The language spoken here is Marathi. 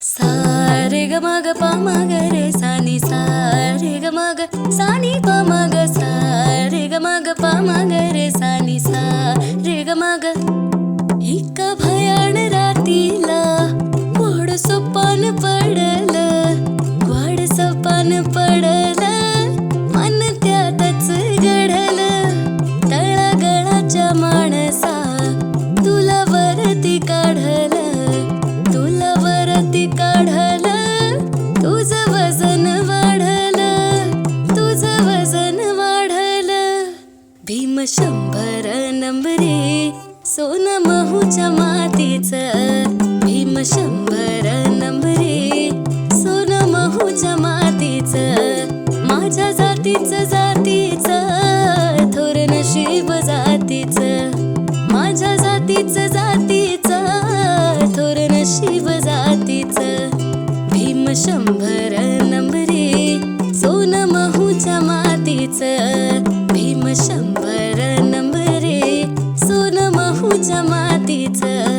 सा रे ग म ग प म ग रे सा नि सा रे ग म ग सा नि प म ग सा रे ग म ग प म ग रे सा नि सा रे ग म ग. एका भयाण रातीला गोड सोपान पडलं, गोड सोपान पडलं, मन त्यातच घडलं. तळागळाच्या माणसा तुला वरती काढलं, तुला वरती काढलं. तुझं वजन वाढलं, तुझं वजन वाढलं. भीम 100 नंबरी सोन महूच्या मातीचं, भीम 100 नंबरी सोन महूच्या मातीचं. माझ्या जातीचं जातीचं थोर नशीब जातीचं, माझ्या जातीचं जातीचं थोर नशीब जातीचं. भीम 100 नंबरी सोन महूच्या मातीचं, भीम 100 नंबरी सोन महूच्या मातीचं.